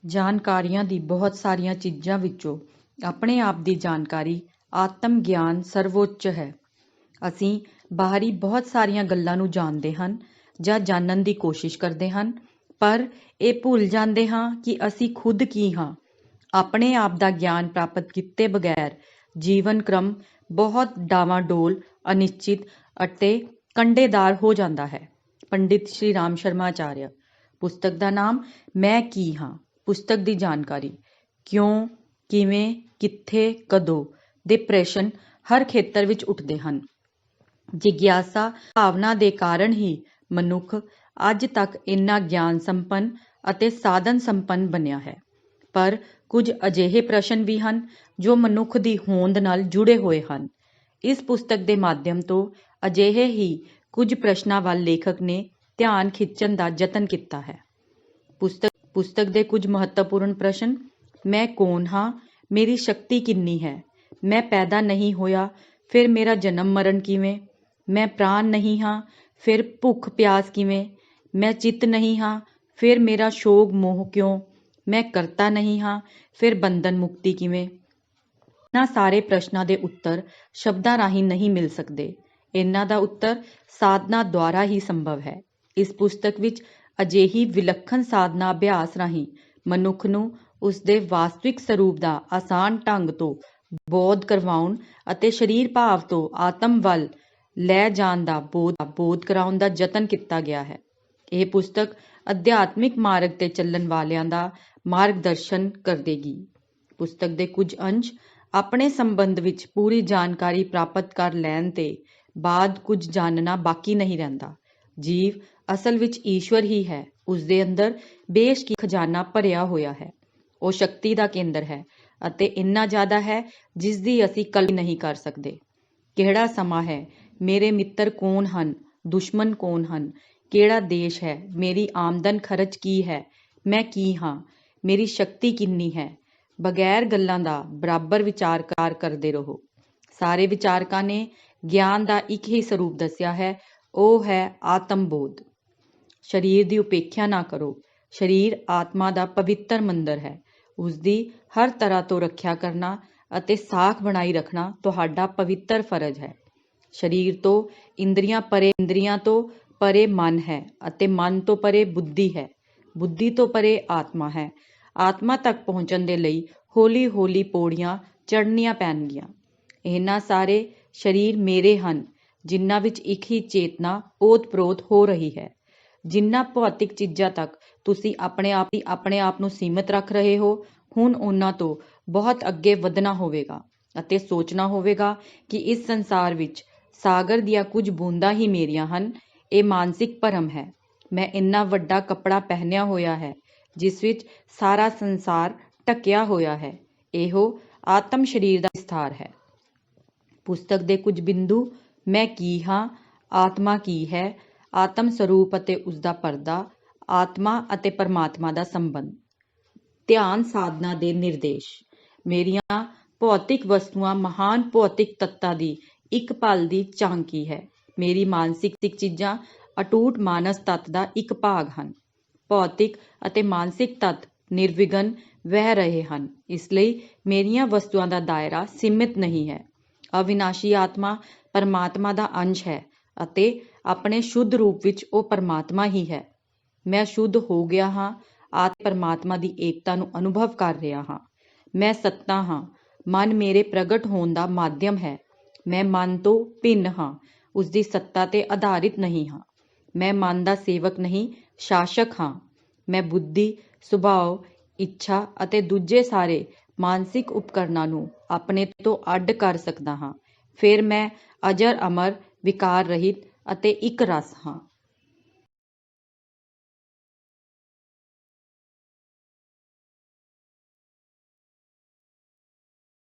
ਜਾਣਕਾਰੀਆਂ ਦੀ ਬਹੁਤ ਸਾਰੀਆਂ ਚੀਜ਼ਾਂ ਵਿੱਚੋਂ ਆਪਣੇ ਆਪ ਦੀ ਜਾਣਕਾਰੀ ਆਤਮ ਗਿਆਨ ਸਰਵੋੱਚ ਹੈ। ਅਸੀਂ ਬਾਹਰੀ ਬਹੁਤ ਸਾਰੀਆਂ ਗੱਲਾਂ ਨੂੰ ਜਾਣਦੇ ਹਨ ਜਾਂ ਜਾਣਨ ਦੀ ਕੋਸ਼ਿਸ਼ ਕਰਦੇ ਹਨ, ਪਰ ਇਹ ਭੁੱਲ ਜਾਂਦੇ ਹਾਂ ਕਿ ਅਸੀਂ ਖੁਦ ਕੀ ਹਾਂ। ਆਪਣੇ ਆਪ ਦਾ ਗਿਆਨ ਪ੍ਰਾਪਤ ਕੀਤੇ ਬਗੈਰ ਜੀਵਨ ਕ੍ਰਮ ਬਹੁਤ ਡਾਵਾਡੋਲ, ਅਨਿਸ਼ਚਿਤ ਅਤੇ ਕੰਡੇਦਾਰ ਹੋ ਜਾਂਦਾ ਹੈ। ਪੰਡਿਤ ਸ਼੍ਰੀ ਰਾਮ ਸ਼ਰਮਾ ਆਚਾਰੀਆ। ਪੁਸਤਕ ਦਾ ਨਾਮ ਮੈਂ ਕੀ ਹਾਂ। ਪੁਸਤਕ ਦੀ ਜਾਣਕਾਰੀ। ਕਿਉਂ, ਕਿਵੇਂ, ਕਿੱਥੇ, ਕਦੋਂ ਦੇ ਪ੍ਰਸ਼ਨ ਹਰ ਖੇਤਰ ਵਿੱਚ ਉੱਠਦੇ ਹਨ। ਜਿਗਿਆਸਾ ਭਾਵਨਾ ਦੇ ਕਾਰਨ ਹੀ ਮਨੁੱਖ ਅੱਜ ਤੱਕ ਇੰਨਾ ਗਿਆਨ ਸੰਪੰਨ ਅਤੇ ਸਾਧਨ ਸੰਪੰਨ ਬਣਿਆ ਹੈ। ਪਰ ਕੁਝ ਅਜਿਹੇ ਪ੍ਰਸ਼ਨ ਵੀ ਹਨ ਜੋ ਮਨੁੱਖ ਦੀ ਹੋਂਦ ਨਾਲ ਜੁੜੇ ਹੋਏ ਹਨ। ਇਸ ਪੁਸਤਕ ਦੇ ਮਾਧਿਅਮ ਤੋਂ ਅਜਿਹੇ ਹੀ ਕੁਝ ਪ੍ਰਸ਼ਨਾਂ ਵੱਲ ਲੇਖਕ ਨੇ ਧਿਆਨ ਖਿੱਚਣ ਦਾ ਯਤਨ ਕੀਤਾ ਹੈ। ਪੁਸਤਕ ਦੇ ਕੁਝ ਮਹੱਤਵਪੂਰਨ ਪ੍ਰਸ਼ਨ। ਮੈਂ ਕੌਣ ਹਾਂ? ਮੇਰੀ ਸ਼ਕਤੀ ਕਿੰਨੀ ਹੈ? ਮੈਂ ਪੈਦਾ ਨਹੀਂ ਹੋਇਆ, ਫਿਰ ਮੇਰਾ ਜਨਮ ਮਰਨ ਕਿਵੇਂ? ਮੈਂ ਪ੍ਰਾਣ ਨਹੀਂ ਹਾਂ, ਫਿਰ ਭੁੱਖ ਪਿਆਸ ਕਿਵੇਂ? ਮੈਂ ਚਿੱਤ ਨਹੀਂ ਹਾਂ, ਫਿਰ ਮੇਰਾ ਸ਼ੋਗ ਮੋਹ ਕਿਉਂ? ਮੈਂ ਕਰਤਾ ਨਹੀਂ ਹਾਂ, ਫਿਰ ਬੰਧਨ ਮੁਕਤੀ ਕਿਵੇਂ? ਇਹਨਾਂ ਸਾਰੇ ਪ੍ਰਸ਼ਨਾਂ ਦੇ ਉੱਤਰ ਸ਼ਬਦਾਂ ਰਾਹੀਂ ਨਹੀਂ ਮਿਲ ਸਕਦੇ। ਇਹਨਾਂ ਦਾ ਉੱਤਰ ਸਾਧਨਾ ਦੁਆਰਾ ਹੀ ਸੰਭਵ ਹੈ। ਇਸ ਪੁਸਤਕ ਵਿੱਚ ਅਜਿਹੀ ਵਿਲੱਖਣ ਸਾਧਨਾ ਅਭਿਆਸ ਰਾਹੀਂ ਮਨੁੱਖ ਨੂੰ ਉਸਦੇ ਵਾਸਤਵਿਕ ਸਰੂਪ ਦਾ ਆਸਾਨ ਢੰਗ ਤੋਂ ਬੋਧ ਕਰਵਾਉਣ ਅਤੇ ਸਰੀਰ ਭਾਵ ਤੋਂ ਆਤਮ ਵੱਲ ਲੈ ਜਾਣ ਦਾ ਬੋਧ ਕਰਾਉਣ ਦਾ ਯਤਨ ਕੀਤਾ ਗਿਆ ਹੈ। ਇਹ ਪੁਸਤਕ ਅਧਿਆਤਮਿਕ ਮਾਰਗ ਤੇ ਚੱਲਣ ਵਾਲਿਆਂ ਦਾ ਮਾਰਗਦਰਸ਼ਨ ਕਰੇਗੀ। ਪੁਸਤਕ ਦੇ ਕੁਝ ਅੰਸ਼। ਆਪਣੇ ਸੰਬੰਧ ਵਿੱਚ ਪੂਰੀ ਜਾਣਕਾਰੀ ਪ੍ਰਾਪਤ ਕਰ ਲੈਣ ਤੇ ਬਾਅਦ ਕੁਝ ਜਾਣਨਾ ਬਾਕੀ ਨਹੀਂ ਰਹਿੰਦਾ। ਜੀਵ ਅਸਲ ਵਿੱਚ ਈਸ਼ਵਰ ਹੀ ਹੈ। ਉਸਦੇ ਅੰਦਰ ਬੇਸ਼ਕੀ ਖਜ਼ਾਨਾ ਭਰਿਆ ਹੋਇਆ ਹੈ। ਉਹ ਸ਼ਕਤੀ ਦਾ ਕੇਂਦਰ ਹੈ ਅਤੇ ਇੰਨਾ ਜ਼ਿਆਦਾ ਹੈ ਜਿਸ ਦੀ ਅਸੀਂ ਕਲਪਨਾ ਨਹੀਂ ਕਰ ਸਕਦੇ। ਕਿਹੜਾ ਸਮਾਂ ਹੈ? ਮੇਰੇ ਮਿੱਤਰ ਕੌਣ ਹਨ? ਦੁਸ਼ਮਣ ਕੌਣ ਹਨ? ਕਿਹੜਾ ਦੇਸ਼ ਹੈ? ਮੇਰੀ ਆਮਦਨ ਖਰਚ ਕੀ ਹੈ? ਮੈਂ ਕੀ ਹਾਂ? ਮੇਰੀ ਸ਼ਕਤੀ ਕਿੰਨੀ ਹੈ? ਬਗੈਰ ਗੱਲਾਂ ਦਾ ਬਰਾਬਰ ਵਿਚਾਰ ਕਰਦੇ ਰਹੋ। ਸਾਰੇ ਵਿਚਾਰਕਾਂ ਨੇ ਗਿਆਨ ਦਾ ਇੱਕ ਹੀ ਸਰੂਪ ਦੱਸਿਆ ਹੈ, ਉਹ ਹੈ ਆਤਮਬੋਧ। ਸਰੀਰ ਦੀ ਉਪੇਖਿਆ ਨਾ ਕਰੋ। ਸਰੀਰ ਆਤਮਾ ਦਾ ਪਵਿੱਤਰ ਮੰਦਰ ਹੈ। ਉਸਦੀ ਹਰ ਤਰ੍ਹਾਂ ਤੋਂ ਰੱਖਿਆ ਕਰਨਾ ਅਤੇ ਸਾਖ ਬਣਾਈ ਰੱਖਣਾ ਤੁਹਾਡਾ ਪਵਿੱਤਰ ਫਰਜ਼ ਹੈ। ਸਰੀਰ ਤੋਂ ਇੰਦਰੀਆਂ ਤੋਂ ਪਰੇ ਮਨ ਹੈ ਅਤੇ ਮਨ ਤੋਂ ਪਰੇ ਬੁੱਧੀ ਹੈ। ਬੁੱਧੀ ਤੋਂ ਪਰੇ ਆਤਮਾ ਹੈ। ਆਤਮਾ ਤੱਕ ਪਹੁੰਚਣ ਦੇ ਲਈ ਹੌਲੀ ਹੌਲੀ ਪੌੜੀਆਂ ਚੜ੍ਹਨੀਆਂ ਪੈਣਗੀਆਂ। ਇਹਨਾਂ ਸਾਰੇ ਸਰੀਰ ਮੇਰੇ ਹਨ ਜਿਨ੍ਹਾਂ ਵਿੱਚ ਇੱਕ ਹੀ ਚੇਤਨਾ ਓਤ-ਪ੍ਰੋਤ ਹੋ ਰਹੀ ਹੈ। ਜਿਨ੍ਹਾਂ ਭੌਤਿਕ ਚੀਜ਼ਾਂ ਤੱਕ ਤੁਸੀਂ ਆਪਣੇ ਆਪ ਨੂੰ ਸੀਮਿਤ ਰੱਖ ਰਹੇ ਹੋ, ਹੁਣ ਉਹਨਾਂ ਤੋਂ ਬਹੁਤ ਅੱਗੇ ਵਧਣਾ ਹੋਵੇਗਾ ਅਤੇ ਸੋਚਣਾ ਹੋਵੇਗਾ ਕਿ ਇਸ ਸੰਸਾਰ ਵਿੱਚ ਸਾਗਰ ਦੀਆਂ ਕੁਝ ਬੂੰਦਾਂ ਹੀ ਮੇਰੀਆਂ ਹਨ। ਇਹ ਮਾਨਸਿਕ ਭਰਮ ਹੈ। ਮੈਂ ਇੰਨਾ ਵੱਡਾ ਕੱਪੜਾ ਪਹਿਨਿਆ ਹੋਇਆ ਹੈ ਜਿਸ ਵਿੱਚ ਸਾਰਾ ਸੰਸਾਰ ਢਕਿਆ ਹੋਇਆ ਹੈ। ਇਹੋ ਆਤਮ ਸਰੀਰ ਦਾ ਵਿਸਥਾਰ ਹੈ। ਪੁਸਤਕ ਦੇ ਕੁਝ ਬਿੰਦੂ। ਮੈਂ ਕੀ ਹਾਂ? ਆਤਮਾ ਕੀ ਹੈ? ਆਤਮ ਸਰੂਪ ਅਤੇ ਉਸਦਾ ਪਰਦਾ। ਆਤਮਾ ਅਤੇ ਪਰਮਾਤਮਾ ਦਾ ਸੰਬੰਧ। ਧਿਆਨ ਸਾਧਨਾ ਦੇ ਨਿਰਦੇਸ਼। ਮੇਰੀਆਂ ਭੌਤਿਕ ਵਸਤੂਆਂ ਮਹਾਨ ਭੌਤਿਕ ਤੱਤਾਂ ਦੀ ਇੱਕ ਪਲ ਦੀ ਝਾਂਕੀ ਹੈ। ਮੇਰੀ ਮਾਨਸਿਕ ਚੀਜ਼ਾਂ ਅਟੁੱਟ ਮਾਨਸ ਤੱਤ ਦਾ ਇੱਕ ਭਾਗ ਹਨ। ਭੌਤਿਕ ਅਤੇ ਮਾਨਸਿਕ ਤੱਤ ਨਿਰਵਿਘਨ ਵਹਿ ਰਹੇ ਹਨ, ਇਸ ਲਈ ਮੇਰੀਆਂ ਵਸਤੂਆਂ ਦਾ ਦਾਇਰਾ ਸੀਮਿਤ ਨਹੀਂ ਹੈ। ਅਵਿਨਾਸ਼ੀ ਆਤਮਾ ਪਰਮਾਤਮਾ ਦਾ ਅੰਸ਼ ਹੈ ਅਤੇ ਆਪਣੇ ਸ਼ੁੱਧ ਰੂਪ ਵਿੱਚ ਉਹ ਪਰਮਾਤਮਾ ਹੀ ਹੈ। ਮੈਂ ਸ਼ੁੱਧ ਹੋ ਗਿਆ ਹਾਂ। ਆਤਮਾ ਪਰਮਾਤਮਾ ਦੀ ਏਕਤਾ ਨੂੰ ਅਨੁਭਵ ਕਰ ਰਿਹਾ ਹਾਂ। ਮੈਂ ਸੱਤਾ ਹਾਂ। ਮਨ ਮੇਰੇ ਪ੍ਰਗਟ ਹੋਣ ਦਾ ਮਾਧਿਅਮ ਹੈ। ਮੈਂ ਮਨ ਤੋਂ ਭਿੰਨ ਹਾਂ, ਉਸਦੀ ਸੱਤਾ ਤੇ ਆਧਾਰਿਤ ਨਹੀਂ ਹਾਂ। ਮੈਂ ਮਨ ਦਾ ਸੇਵਕ ਨਹੀਂ, ਸ਼ਾਸਕ ਹਾਂ। ਮੈਂ ਬੁੱਧੀ, ਸੁਭਾਅ, ਇੱਛਾ ਅਤੇ ਦੂਜੇ ਸਾਰੇ ਮਾਨਸਿਕ ਉਪਕਰਣਾਂ ਨੂੰ ਆਪਣੇ ਤੋਂ ਅੱਡ ਕਰ ਸਕਦਾ ਹਾਂ। ਫਿਰ ਮੈਂ ਅਜਰ ਅਮਰ, ਵਿਕਾਰ ਰਹਿਤ ਅਤੇ ਇੱਕ ਰਸ ਹਾਂ।